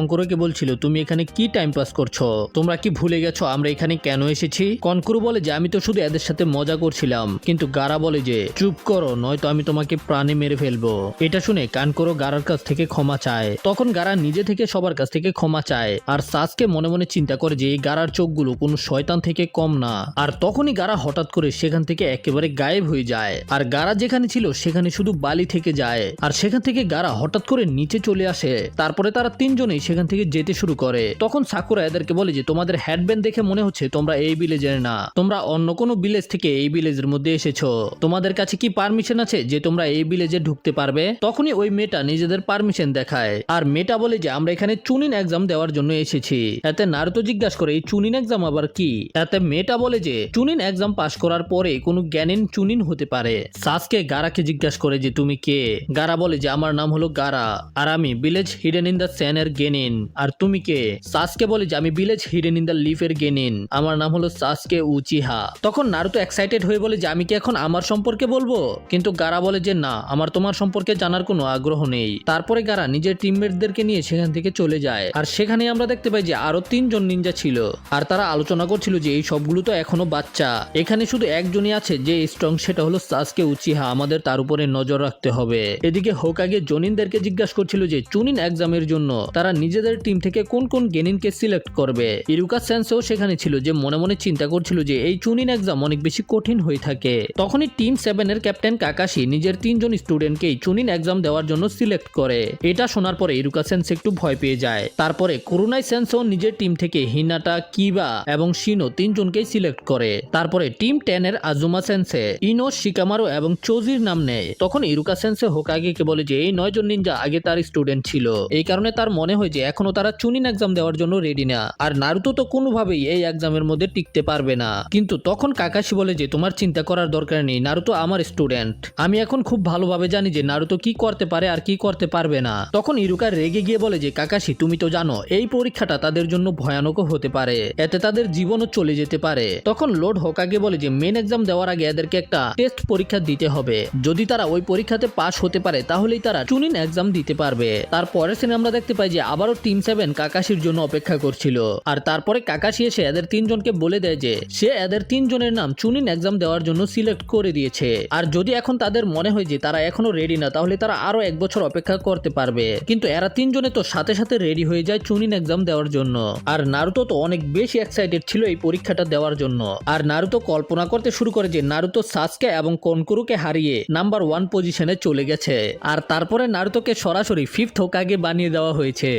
কনকুরোকে বলছিল তুমি এখানে কি টাইম পাস করছো, তোমরা কি ভুলে গেছো আমরা এখানে কেন এসেছি। কনকুরো বলে যে আমি তো শুধু এদের সাথে মজা করছিলাম, কিন্তু গারা বলে যে চুপ করো নয়তো আমি তোমাকে প্রাণে মেরে ফেলবো। এটা শুনে কানকুরো গারার কাছ থেকে ক্ষমা চায়। তখন গারা নিজে থেকে সবার কাছ থেকে ক্ষমা চায়, আর সাসকে মনে মনে চিন্তা করে যে এই গারার চোখগুলো কোনো শয়তান থেকে কম না। আর তখনই গারা হঠাৎ করে সেখান থেকে একেবারে গায়েব হয়ে যায়, আর গারা যেখানে ছিল সেখানে শুধু বালি থেকে যায়। আর সেখান থেকে গারা হঠাৎ করে নিচে চলে আসে। তারপরে তারা তিনজনেই সেখান থেকে যেতে শুরু করে। তখন সাকুরা এদেরকে বলে যে তোমাদের হেডব্যান্ড দেখে মনে হচ্ছে তোমরা এই ভিলেজের না, তোমরা অন্য কোনো ভিলেজ থেকে এই ভিলেজের মধ্যে এসেছো। তোমাদের কাছে কি পারমিশন আছে যে তোমরা এই ভিলেজে ঢুকতে পারবে। তখনই ওই মেয়েটা নিজেদের পারমিশন দেখায়, আর মেয়েটা বলে যে আমরা এখানে চুনিন এক্সাম দেওয়ার জন্য এসেছি। এতে নারুতো জিজ্ঞাসা করে এই চুনিন এক্সাম আবার কি। এতে মেয়েটা বলে যে চুনিন এক্সাম পাস করার পরে কোনো জ্ঞানীন চুনিন হতে পারে। সাসকে গারাকে জিজ্ঞাসা করে যে তুমি কে। গারা বলে যে আমার নাম হলো গারা, আর আমি ভিলেজ হিডেন ইন দ্য স্যান এর গেনিন। আর তুমি কে। সাসকে বলে যে আমি village hidden in the leaf এর গেনিন, আমার নাম হলো সাসকে উচিহা। তখন নারুতো এক্সাইটেড হয়ে বলে যে আমি কি এখন আমার সম্পর্কে বলবো, কিন্তু গারা বলে যে না, আমার তোমার সম্পর্কে জানার কোনো আগ্রহ নেই। তারপরে গারা নিজের টিমমেটদেরকে নিয়ে সেখান থেকে চলে যায়। আর সেখানে আমরা দেখতে পাই যে আরো তিনজন নিনজা ছিল, আর তারা আলোচনা করছিল যে এই সবগুলো তো এখনো বাচ্চা, এখানে শুধু একজনই আছে যে স্ট্রং, সেটা হলো সাসকে উচিহা, আমাদের তার উপরে নজর রাখতে হবে। এদিকে হোকাগে জনিনদেরকে জিজ্ঞাসা করছিল যে চুনিন এক্সামের জন্য তারা নিজেদের টিম থেকে কোন কোন গেনিনকে সিলেক্ট করবে। ইরুকা সেন্সেও সেখানে ছিল, যে মনে মনে চিন্তা করছিল যে এই চুনিন এক্সাম অনেক বেশি কঠিন হয়ে থাকে। তখনই টিম 7 এর ক্যাপ্টেন কাকাশি নিজের তিনজন স্টুডেন্টকেই চুনিন এক্সাম দেওয়ার জন্য সিলেক্ট করে। এটা শোনার পরে ইরুকা সেন্স একটু ভয় পেয়ে যায়। তারপরে কুরুনাই সেন্সও নিজের টিম থেকে হিনাটা, কিবা এবং শিনো তিনজনকেই সিলেক্ট করে। তারপরে টিম 10 এর আজুমা সেন্সে ইনো, শিকামারু এবং চোজির নাম নেয়। তখন ইরুকা সেন্সে হোকাগেকে বলে যে এই 9 জন নিনজা আগে তার স্টুডেন্ট ছিল, এই কারণে তার মনে হয় যে এখনো তারা চুনিন এক্সাম দেওয়ার জন্য রেডি না, আর নারুতো তো কোনোভাবেই এই এক্সামের মধ্যে টিকতে পারবে না। কিন্তু তখন কাকাশি বলে যে তোমার চিন্তা করার দরকার নেই, নারুতো আমার স্টুডেন্ট, আমি এখন খুব ভালোভাবে জানি যে নারুতো কি করতে পারে আর কি করতে পারবে না। তখন ইরুকা রেগে গিয়ে বলে যে কাকাশি তুমি তো জানো এই পরীক্ষাটা তাদের জন্য ভয়ানকও হতে পারে, এতে তাদের জীবনও চলে যেতে পারে। তখন লর্ড হোকাগে বলে যে মেন এক্সাম দেওয়ার আগে এদেরকে একটা টেস্ট পরীক্ষা দিতে হবে, যদি তারা ওই পরীক্ষাতে পাস হতে পারে তাহলেই তারা চুনিন এক্সাম দিতে পারবে। তারপরের সিনে আমরা দেখতে পাই যে আবারও টিম 7 কাকাশির জন্য অপেক্ষা করছিল, আর তারপরে কাকাশি এসে এদের তিনজনকে বলে দেয় যে সে এদের তিনজনের নাম চুনিন এক্সাম দেওয়ার জন্য সিলেক্ট করে দিয়েছে, আর যদি এখন তাদের মনে হয় যে তারা এখনো রেডি না তাহলে তারা আরো 1 বছর অপেক্ষা করতে পারবে। কিন্তু এরা তিনজনে তো সাথে সাথে রেডি হয়ে যায় চুনিন এক্সাম দেওয়ার জন্য। আর নারুতো তো অনেক বেশি এক্সাইটেড ছিল এই পরীক্ষাটা দেওয়ার জন্য। আর নারুতো কল্পনা করতে শুরু করে যে নারুতো সাসকে এবং কনকুরুকে হারিয়ে নাম্বার 1 পজিশনে চলে গেছে, আর তারপরে নারুতোকে সরাসরি 5th হোকাগে বানিয়ে দেওয়া হয়েছে।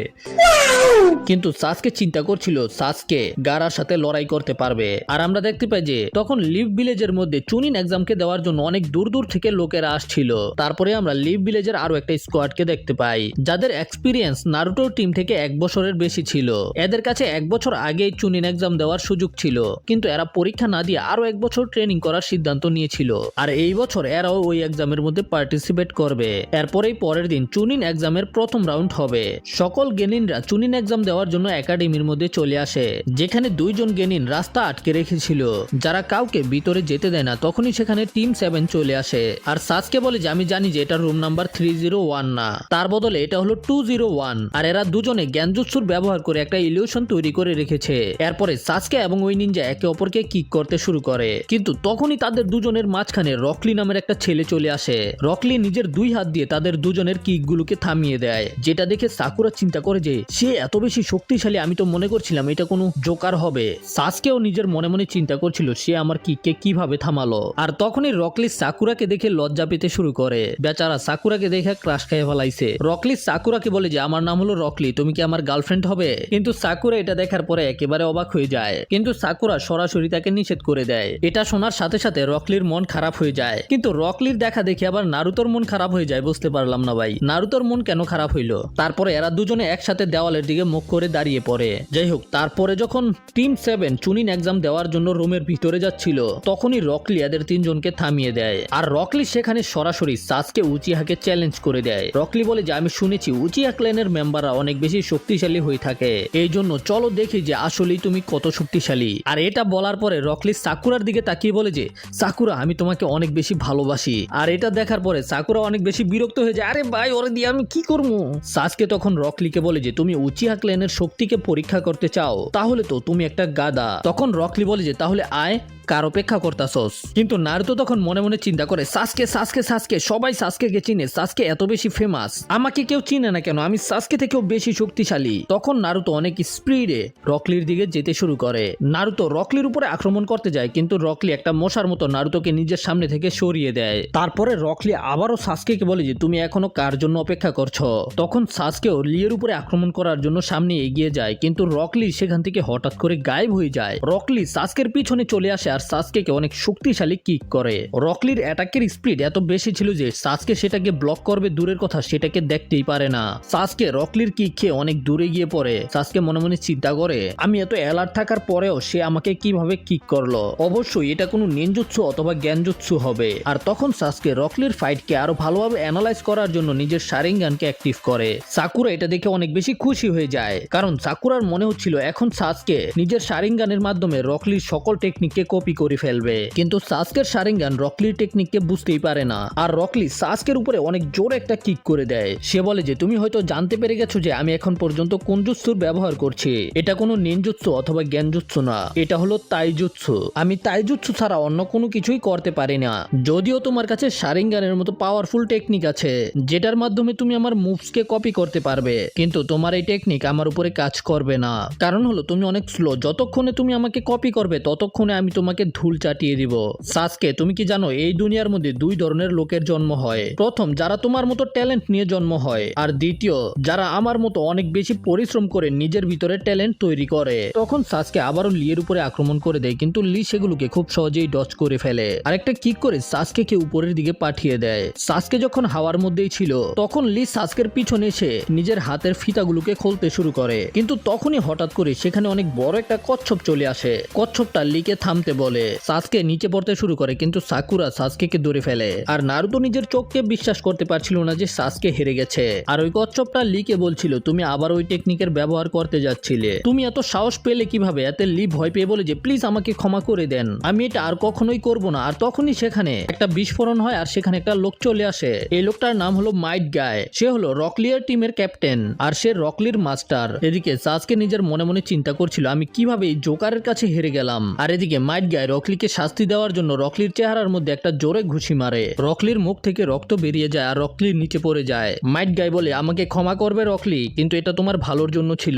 কিন্তু সাসকে চিন্তা করছিল সাসকে গারার সাথে লড়াই করতে পারবে। আর আমরা দেখতে পাই যে তখন লিভ ভিলেজের মধ্যে চুনিন এক্সামকে দেওয়ার জন্য অনেক দূর দূর থেকে লোকেরা আসছিল। তারপরে আমরা লিভ ভিলেজের আরো একটা স্কোয়াডকে দেখতে পাই যাদের এক্সপিরিয়েন্স নারুটোর টিম থেকে 1 বছরের বেশি ছিল। এদের কাছে 1 বছর আগেই চুনিন এক্সাম দেওয়ার সুযোগ ছিল, কিন্তু এরা পরীক্ষা না দিয়ে আরো 1 বছর ট্রেনিং করার সিদ্ধান্ত নিয়েছিল। আর এই বছর এরাও ওই এক্সামের মধ্যে পার্টিসিপেট করবে। এরপরেই পরের দিন চুনিন এক্সামের প্রথম রাউন্ড হবে। সকল গেনিনরা চুনিন এক্সাম দেওয়ার জন্য একাডেমির মধ্যে চলে আসে, যেখানে 2 জন গেনিন রাস্তা আটকে রেখেছিল, যারা কাউকে ভিতরে যেতে দেয় না। তখনই সেখানে টিম 7 চলে আসে, আর সাসকে বলে যে আমি জানি যে এটা রুম নাম্বার 301 না, তার বদলে এটা হলো 201। আর এরা দুজনে জ্ঞানজুৎসুর ব্যবহার করে একটা ইলিউশন তৈরি করে রেখেছে। এরপরে সাসকে এবং ওই নিনজা একে অপরকে কিক করতে শুরু করে, কিন্তু তখনই তাদের দুজনের মাঝখানে রকলি নামের একটা ছেলে চলে আসে। রকলি নিজের 2 হাত দিয়ে তাদের দুজনের কিকগুলোকে থামিয়ে দেয়, যেটা দেখে সাকুরা চিন্তা করে যে সে এত বেশি শক্তিশালী, আমি তো মনে করছিলাম এটা কোনো জোকার হবে। সাসকেও নিজের মনে মনে চিন্তা করছিল সে আমার কিককে কিভাবে থামালো। আর তখনই রকলি সাকুরাকে দেখে লজ্জা পেতে শুরু করে। বেচারা সাকুরাকে দেখে ক্রাশ খেয়ে ফেলাইছে। রকলি সাকুরাকে বলে যে আমার নাম হলো রকলি, তুমি কি আমার গার্লফ্রেন্ড হবে। কিন্তু সাকুরা এটা দেখার পরে একেবারে অবাক হয়ে যায়, কিন্তু সাকুরা সরাসরি তাকে নিষেধ করে দেয়। এটা শোনার সাথে সাথে রকলির মন খারাপ হয়ে যায়, কিন্তু রকলির দেখা দেখে আবার নারুতোর মন খারাপ হয়ে যায়। বুঝতে পারলাম না ভাই, নারুতোর মন কেন খারাপ হইলো। তারপরে এরা দুজনে একসাথে দেওয়ালের দিকে মুখ করে দাঁড়িয়ে পড়ে। যাই হোক, তারপরে যখন টিম 7 চুনিন এক্সাম দেওয়ার জন্য রুমের ভিতরে যাচ্ছিল, তখনই রকলি এদের তিনজনকে থামিয়ে দেয়। আর রকলি সেখানে সরাসরি সাসকে উচিহাকে চ্যালেঞ্জ করে দেয়। রকলি বলে যে আমি শুনেছি উচিহা ক্ল্যানের মেম্বাররা অনেক বেশি শক্তিশালী হয়ে থাকে, এই জন্য চলো দেখি যে আসলেই তুমি কত শক্তিশালী। আর এটা বলার পরে রকলি সাকুরার দিকে তাকিয়ে বলে যে সাকুরা আমি তোমাকে অনেক বেশি ভালোবাসি। আর এটা দেখার পরে সাকুরা অনেক বেশি বিরক্ত হয়ে যায়, আরে ভাই ওরে দিয়ে আমি কি করবো। সাসকে তখন রকলিকে বলে বলে যে তুমি উচিহা ক্ল্যানের শক্তিকে পরীক্ষা করতে চাও, তাহলে তো তুমি একটা গাদা। তখন রকলি বলে যে তাহলে আয়, কার অপেক্ষা করতাছস? কিন্তু নারুতো তখন মনে মনে চিন্তা করে সাসকে সাসকে সাসকে, সবাই সাসকেকে চিনে, সাসকে এত বেশি ফেমাস, আমাকে কেউ চিনে না কেন? আমি সাসকে থেকেও বেশি শক্তিশালী। তখন নারুতো অনেক স্পিডে রকলির দিকে যেতে শুরু করে। নারুতো রকলির উপরে আক্রমণ করতে যায়, কিন্তু রকলি একটা মশার মতো নারুতোকে নিজের সামনে থেকে সরিয়ে দেয়। তারপরে রকলি আবারও সাসকেকে বলে যে তুমি এখনো কার জন্য অপেক্ষা করছো? তখন সাসকেও লিয়ের উপরে আক্রমণ করার জন্য সামনে এগিয়ে যায়, কিন্তু রকলি সেখান থেকে হঠাৎ করে গায়েব হয়ে যায়। রকলি সাসকের পিছনে চলে আসে আর সাসকেকে অনেক শক্তিশালী কিক করে। রকলির অ্যাটাকের স্পিড এত বেশি ছিল যে সাসকে সেটাকে ব্লক করবে দূরের কথা, সেটাকে দেখতেই পারে না। সাসকে রকলির কিক খেয়ে অনেক দূরে গিয়ে পড়ে। সাসকে মনে মনে চিন্তা করে আমি এত অ্যালার্ট থাকার পরেও সে আমাকে কিভাবে কিক করলো, অবশ্যই এটা কোনো নিনজুৎসু অথবা জ্ঞানজুৎসু হবে। আর তখন সাসকে রকলির ফাইটকে আরো ভালোভাবে অ্যানালাইজ করার জন্য নিজের শারিঙ্গানকে অ্যাক্টিভ করে। সাকুরা এটা দেখে অনেক বেশি খুশি হয়ে যায়, কারণ সাকুরার মনে হচ্ছিল এখন সাসকে নিজের শারিঙ্গানের মাধ্যমে রকলির সকল টেকনিককে কপি করে ফেলবে। কিন্তু সাসকের শারিঙ্গান রকলির টেকনিককে বুঝতেই পারে না, আর রকলি সাসকের উপরে অনেক জোরে একটা কিক করে দেয়। সে বলে যে তুমি হয়তো জানতে পেরে গেছো যে আমি এখন পর্যন্ত কোন জুৎসুর ব্যবহার করছি। এটা কোনো নিনজুৎসু অথবা জ্ঞানজুৎসু না, এটা হলো তাইজুৎসু। আমি তাইজুৎসু ছাড়া অন্য কোনো কিছুই করতে পারি না। যদিও তোমার কাছে শারিঙ্গানের মতো পাওয়ারফুল টেকনিক আছে যেটার মাধ্যমে তুমি আমার মুভসকে কপি করতে পারবে, কিন্তু তোমার এই টেকনিক আমার উপরে কাজ করবে না। কারণ হলো তুমি অনেক স্লো, যতক্ষণে তুমি আমাকে কপি করবে ততক্ষণে আমি তোমাকে ধুল চাটিয়ে দিব। সাসকে তুমি কি জানো এই দুনিয়ার মধ্যে দুই ধরনের লোকের জন্ম হয়? প্রথম, যারা তোমার মতো ট্যালেন্ট নিয়ে জন্ম হয়, আর দ্বিতীয়, যারা আমার মতো অনেক বেশি পরিশ্রম করে নিজের ভিতরে ট্যালেন্ট তৈরি করে। তখন সাসকে আবারও লিয়ের উপরে আক্রমণ করে দেয়, কিন্তু লি সেগুলোকে খুব সহজেই ডজ করে ফেলে। আরেকটা কিক করে সাসকে উপরের দিকে পাঠিয়ে দেয়। সাসকে যখন হাওয়ার মধ্যেই ছিল তখন লি সাসকের পিছনে এসে নিজের হাতের ফিতাগুলোকে খুলতে শুরু করে, কিন্তু তখনই হঠাৎ করে সেখানে অনেক বড় একটা কচ্ছপ চলে আসে। কচ্ছপটা লিকে থামতে বলে। সাসকে নিচে পড়তে শুরু করে, কিন্তু সাকুরা সাসকেকে ধরে ফেলে। আর নারুতো নিজের চোখকে বিশ্বাস করতে পারছিল না যে সাসকে হেরে গেছে। আর ওই কচ্ছপটা লিকে বলছিল তুমি আবার ওই টেকনিকের ব্যবহার করতে যাচ্ছিলে, তুমি এত সাহস পেলে কিভাবে? এতে লি ভয় পেয়ে বলে যে প্লিজ আমাকে ক্ষমা করে দেন, আমি এটা আর কখনোই করব না। আর তখনই সেখানে একটা বিস্ফোরণ হয় আর সেখানে একটা লোক চলে আসে। এই লোকটার নাম হলো মাইট গায়। সে হলো রকলিয়ার টিমের ক্যাপ্টেন আর সে রকলির মাস্টার। এদিকে সাসকে নিজের মনে মনে চিন্তা করছিল আমি কিভাবে এই জোকারের কাছে হেরে গেলাম। আর এদিকে মাইট গায় রকলিকে শাস্তি দেওয়ার জন্য রকলির চেহারার মধ্যে একটা জোরে ঘুষি মারে। রকলির মুখ থেকে রক্ত বেরিয়ে যায় আর রকলির নিচে পড়ে যায়। মাইট গায় বলে আমাকে ক্ষমা করবে রকলি, কিন্তু এটা তোমার ভালোর জন্য ছিল।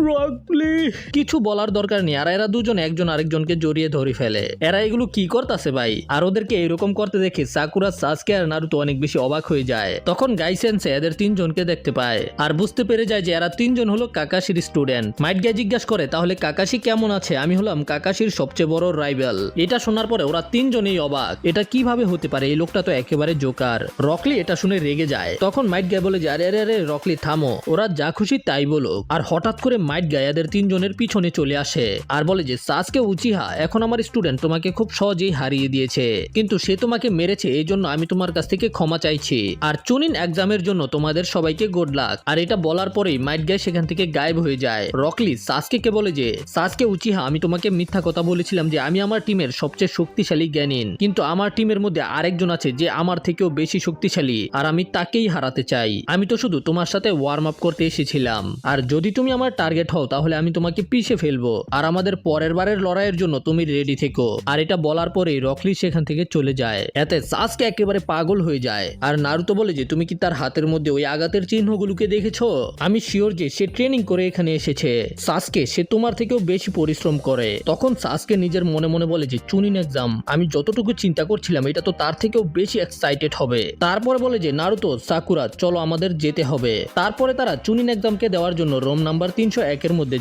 রকলি কিছু বলার দরকার নেই, আর এরা দুজন একজন আরেকজনকে জড়িয়ে ধরে ফেলে। এরা এগুলো কি করতেছে ভাই? আর ওদেরকে এরকম করতে দেখে সাকুরা, সাসকে আর নারুতো অনেক বেশি অবাক হয়ে যায়। তখন গাই সেন্সে এদের তিনজনকে দেখতে পায় আর বুঝতে পেরে যায় যে এরা তিনজন হলো কাকাশির স্টুডেন্ট। মাইট গাই জিজ্ঞাসা করে তাহলে কাকাশি কেমন আছে? আমি হলাম কাকাশির সবচেয়ে বড় রাইভাল। এটা শোনার পরে ওরা তিনজনেই অবাক, এটা কিভাবে হতে পারে? এই লোকটা তো একেবারে জোকার। রকলি এটা শুনে রেগে যায়। তখন মাইট গাই বলে যে আরে আরে আরে রকলি থামো, ওরা যা খুশি তাই বলো। আর হঠাৎ করে মাইট গাই এদের তিনজনের পিছনে চলে আসে আর বলে যে সাসকে উচিহা এখন আমার স্টুডেন্ট, তোমাকে খুব সহজেই হারিয়ে দিয়েছে, কিন্তু সে তোমাকে মেরেছে, এই জন্য আমি তোমার কাছ থেকে ক্ষমা চাইছি। আর চুনিন এক্সামের জন্য তোমাদের সবাইকে গুড লাক। আর এটা বলার পরেই মাইট গাই সেখান থেকে গায়েব হয়ে যায়। রকলি সাসকে বলে যে সাসকে উচিহা আমি তোমাকে মিথ্যা কথা বলেছিলাম যে আমি আমার টিমের সবচেয়ে শক্তিশালী জ্ঞানীন, কিন্তু আমার টিমের মধ্যে আরেকজন আছে যে আমার থেকেও বেশি শক্তিশালী আর আমি তাকেই হারাতে চাই। আমি তো শুধু তোমার সাথে ওয়ার্ম আপ করতে এসেছিলাম, আর যদি তুমি আমার টার্গেট হও তাহলে আমি তোমাকে পিষে ফেলবো, আর আমাদের পরের বারের লড়াইয়ের জন্য তুমি রেডি থেকো। আর এটা বলার পরেই রকলি সেখান থেকে চলে যায়। এতে সাসকে একেবারে পাগল হয়ে যায়। আর নারুতো বলে যে তুমি কি তার হাতের মধ্যে ওই আঘাতের চিহ্নগুলোকে দেখেছো? আমি শিওর যে সে ট্রেনিং করে এখানে এসেছে। সাসকে সে তোমার থেকেও বেশি পরিশ্রম করে। তখন সাসকে নিজের মনে মনে বলে যে চুনিন এক্সাম, আমি যতটুকু চিন্তা করছিলাম এটা তো তার থেকেও বেশি এক্সাইটেড হবে। তারপরে বলে যে নারুতো, সাকুরা চলো আমাদের যেতে হবে। তারপরে তারা চুনিন এক্সামকে দেওয়ার জন্য রুম নাম্বার 301 এর মধ্যে